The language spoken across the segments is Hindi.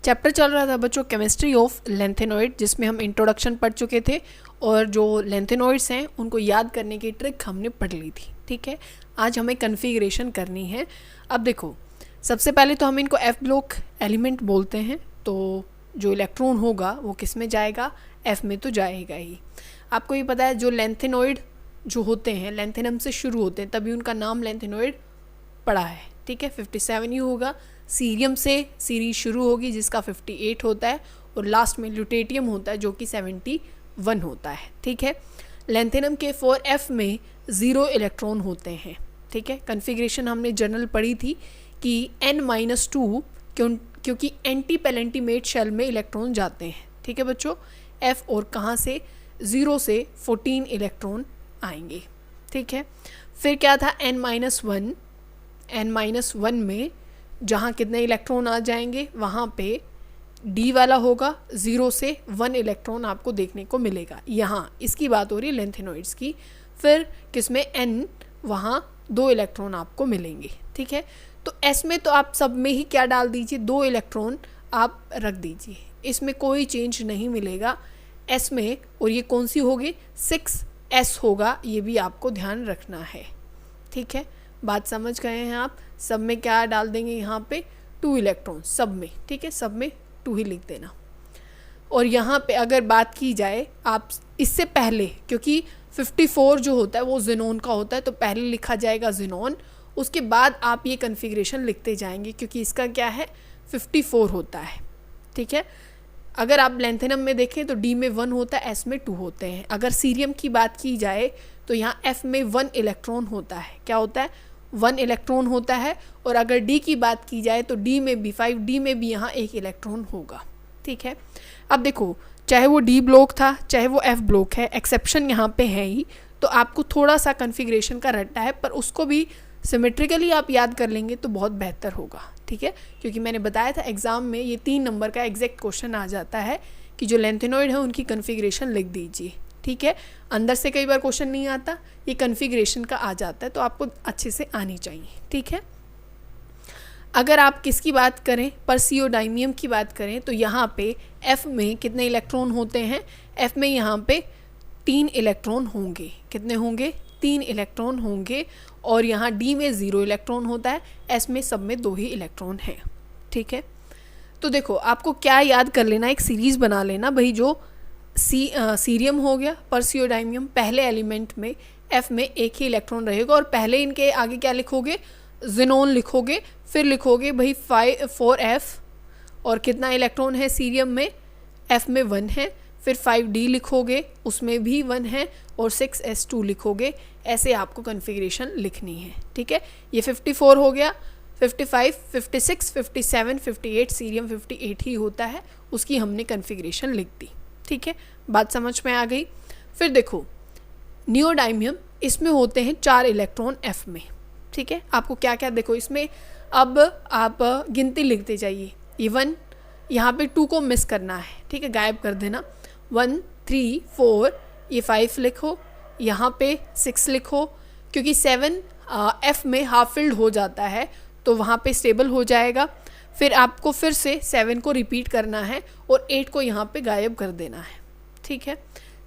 चैप्टर चल रहा था बच्चों केमिस्ट्री ऑफ लेंथेनॉइड, जिसमें हम इंट्रोडक्शन पढ़ चुके थे और जो लेंथेनॉइड्स हैं उनको याद करने की ट्रिक हमने पढ़ ली थी। ठीक है, आज हमें कन्फिग्रेशन करनी है। अब देखो, सबसे पहले तो हम इनको एफ ब्लॉक एलिमेंट बोलते हैं, तो जो इलेक्ट्रॉन होगा वो किस में जाएगा, एफ में तो जाएगा ही। आपको ये पता है जो लेंथेनॉइड जो होते हैं लेंथेनम से शुरू होते हैं, तभी उनका नाम लेंथेनॉइड पड़ा है। ठीक है, 57 ही होगा। सीरियम से सीरीज शुरू होगी जिसका 58 होता है, और लास्ट में ल्यूटेटियम होता है जो कि 71 होता है। ठीक है, लेंथेनम के 4f में 0 इलेक्ट्रॉन होते हैं। ठीक है, कन्फिग्रेशन हमने जनरल पढ़ी थी कि n-2 क्योंकि एंटी पेलेंटीमेट शेल में इलेक्ट्रॉन जाते हैं। ठीक है बच्चों, f और कहाँ से 0 से 14 इलेक्ट्रॉन आएंगे। ठीक है, फिर क्या था n-1, n-1 में जहाँ कितने इलेक्ट्रॉन आ जाएंगे वहाँ पे d वाला होगा, 0 से 1 इलेक्ट्रॉन आपको देखने को मिलेगा। यहाँ इसकी बात हो रही है लेंथेनॉइड्स की। फिर किसमें n, वहाँ 2 इलेक्ट्रॉन आपको मिलेंगे। ठीक है, तो s में तो आप सब में ही क्या डाल दीजिए, 2 इलेक्ट्रॉन आप रख दीजिए, इसमें कोई चेंज नहीं मिलेगा s में। और ये कौन सी होगी, 6s होगा, ये भी आपको ध्यान रखना है। ठीक है, बात समझ गए हैं आप। सब में क्या डाल देंगे, यहाँ पे 2 इलेक्ट्रॉन सब में। ठीक है, सब में 2 ही लिख देना। और यहाँ पे अगर बात की जाए आप इससे पहले, क्योंकि 54 जो होता है वो जिनोन का होता है, तो पहले लिखा जाएगा जिनोन, उसके बाद आप ये कन्फिग्रेशन लिखते जाएंगे क्योंकि इसका क्या है 54 होता है। ठीक है, अगर आप लेंथेनम में देखें तो d में 1 होता है, s में 2 होते हैं। अगर सीरियम की बात की जाए तो यहाँ f में 1 इलेक्ट्रॉन होता है। क्या होता है, 1 इलेक्ट्रॉन होता है। और अगर d की बात की जाए तो d में भी 5d में भी यहाँ 1 इलेक्ट्रॉन होगा। ठीक है, अब देखो चाहे वो d ब्लॉक था चाहे वो f ब्लॉक है, एक्सेप्शन यहाँ पे है ही, तो आपको थोड़ा सा कन्फिग्रेशन का रट्टा है, पर उसको भी सिमेट्रिकली आप याद कर लेंगे तो बहुत बेहतर होगा। ठीक है, क्योंकि मैंने बताया था एग्ज़ाम में ये 3 नंबर का एग्जैक्ट क्वेश्चन आ जाता है कि जो लेंथेनॉइड है उनकी कन्फिग्रेशन लिख दीजिए। ठीक है, अंदर से कई बार क्वेश्चन नहीं आता, ये कन्फिग्रेशन का आ जाता है, तो आपको अच्छे से आनी चाहिए। ठीक है, अगर आप किसकी बात करें, परसियोडाइमियम की बात करें, तो यहाँ पे F में कितने इलेक्ट्रॉन होते हैं, F में यहाँ पे 3 इलेक्ट्रॉन होंगे। कितने होंगे, 3 इलेक्ट्रॉन होंगे। और यहाँ D में 0 इलेक्ट्रॉन होता है, S में सब में 2 ही इलेक्ट्रॉन है। ठीक है, तो देखो आपको क्या याद कर लेना, एक सीरीज़ बना लेना भाई। जो सीरियम हो गया, परसियोडाइमियम, पहले एलिमेंट में F में 1 ही इलेक्ट्रॉन रहेगा, और पहले इनके आगे क्या लिखोगे, जिनोन लिखोगे। फिर लिखोगे भाई 4f, और कितना इलेक्ट्रॉन है सीरियम में, F में 1 है। फिर 5d लिखोगे, उसमें भी 1 है, और 6s2 लिखोगे। ऐसे आपको कन्फिग्रेशन लिखनी है। ठीक है, ये 54 हो गया, 55, 56, 57, 58, सीरियम 58 ही होता है, उसकी हमने कन्फिग्रेशन लिख दी। ठीक है, बात समझ में आ गई। फिर देखो नियोडाइमियम, इसमें होते हैं 4 इलेक्ट्रॉन F में। ठीक है, आपको क्या क्या देखो इसमें, अब आप गिनती लिखते जाइए। ये 1, यहाँ पे 2 को मिस करना है। ठीक है, गायब कर देना। 1, 3, 4, ये 5 लिखो, यहाँ पे 6 लिखो, क्योंकि 7 F में हाफ फिल्ड हो जाता है तो वहाँ पे स्टेबल हो जाएगा। फिर आपको फिर से 7 को रिपीट करना है और 8 को यहाँ पे गायब कर देना है। ठीक है,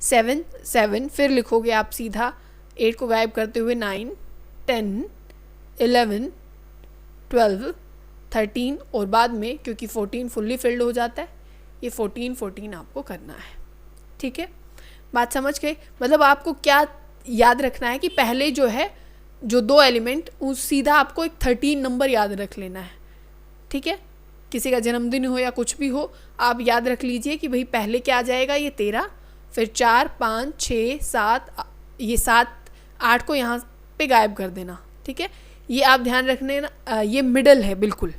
7, 7, फिर लिखोगे आप सीधा 8 को गायब करते हुए 9, 10, 11, 12, 13, और बाद में क्योंकि 14 फुल्ली फिल्ड हो जाता है, ये 14 आपको करना है। ठीक है, बात समझ गए। मतलब आपको क्या याद रखना है कि पहले जो है जो 2 एलिमेंट, उस सीधा आपको एक 13 नंबर याद रख लेना है। ठीक है, किसी का जन्मदिन हो या कुछ भी हो, आप याद रख लीजिए कि भाई पहले क्या आ जाएगा, ये 13, फिर 4, 5, 6, 7, ये 7, 8 को यहाँ पे गायब कर देना। ठीक है, ये आप ध्यान रखने ना, ये मिडल है बिल्कुल,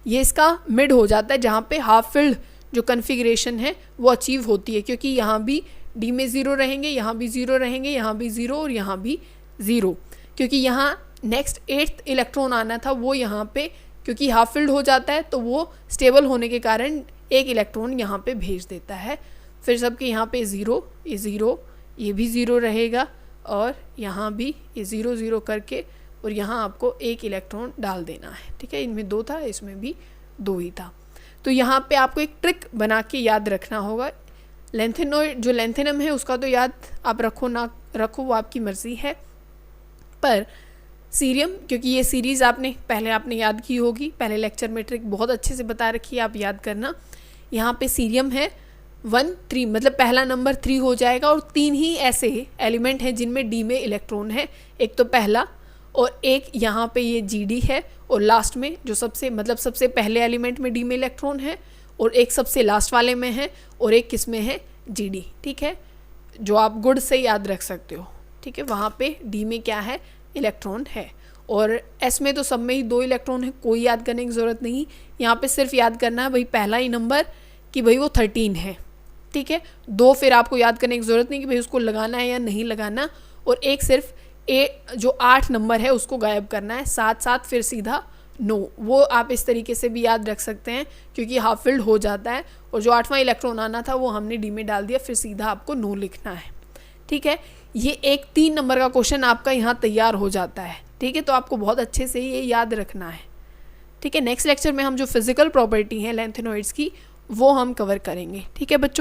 ये इसका मिड हो जाता है जहाँ पे हाफ फिल्ड जो कन्फिग्रेशन है वो अचीव होती है, क्योंकि यहाँ भी D में 0 रहेंगे, यहाँ भी 0 रहेंगे, यहाँ भी 0 और यहाँ भी 0, क्योंकि यहाँ नेक्स्ट 8th इलेक्ट्रॉन आना था, वो यहाँ पे क्योंकि हाफ फिल्ड हो जाता है तो वो स्टेबल होने के कारण 1 इलेक्ट्रॉन यहाँ पे भेज देता है। फिर सबके यहाँ पे 0, ये 0, ये भी 0 रहेगा, और यहाँ भी ये 0 0 करके, और यहाँ आपको 1 इलेक्ट्रॉन डाल देना है। ठीक है, इनमें 2 था, इसमें भी 2 ही था। तो यहाँ पे आपको एक ट्रिक बना के याद रखना होगा। लेंथेनॉइड जो लेंथेनम है उसका तो याद आप रखो ना रखो वो आपकी मर्ज़ी है, पर सीरियम, क्योंकि ये सीरीज़ आपने याद की होगी, पहले लेक्चर में ट्रिक बहुत अच्छे से बता रखी है, आप याद करना। यहाँ पे सीरियम है 1 3, मतलब पहला नंबर 3 हो जाएगा, और 3 ही ऐसे एलिमेंट हैं जिनमें डी में इलेक्ट्रॉन है, एक तो पहला और एक यहाँ पे ये GD है, और लास्ट में जो सबसे पहले एलिमेंट में डी में इलेक्ट्रॉन है, और एक सबसे लास्ट वाले में है, और एक किस में है GD, ठीक है, जो आप गुड से याद रख सकते हो, ठीक है। वहाँ पे डी में क्या है, इलेक्ट्रॉन है, और एस में तो सब में ही 2 इलेक्ट्रॉन है, कोई याद करने की ज़रूरत नहीं। यहाँ पे सिर्फ याद करना है भाई पहला ही नंबर कि भाई वो 13 है, ठीक है। 2 फिर आपको याद करने की ज़रूरत नहीं कि भाई उसको लगाना है या नहीं लगाना, और एक सिर्फ जो 8 नंबर है उसको गायब करना है, 7 फिर सीधा 9, वो आप इस तरीके से भी याद रख सकते हैं क्योंकि हाफ फिल्ड हो जाता है, और जो 8वां इलेक्ट्रॉन आना था वो हमने डी में डाल दिया, फिर सीधा आपको 9 लिखना है, ठीक है। ये एक 3 नंबर का क्वेश्चन आपका यहाँ तैयार हो जाता है, ठीक है। तो आपको बहुत अच्छे से ये याद रखना है, ठीक है। नेक्स्ट लेक्चर में हम जो फिजिकल प्रॉपर्टी है लेंथेनॉइड्स की वो हम कवर करेंगे, ठीक है बच्चों।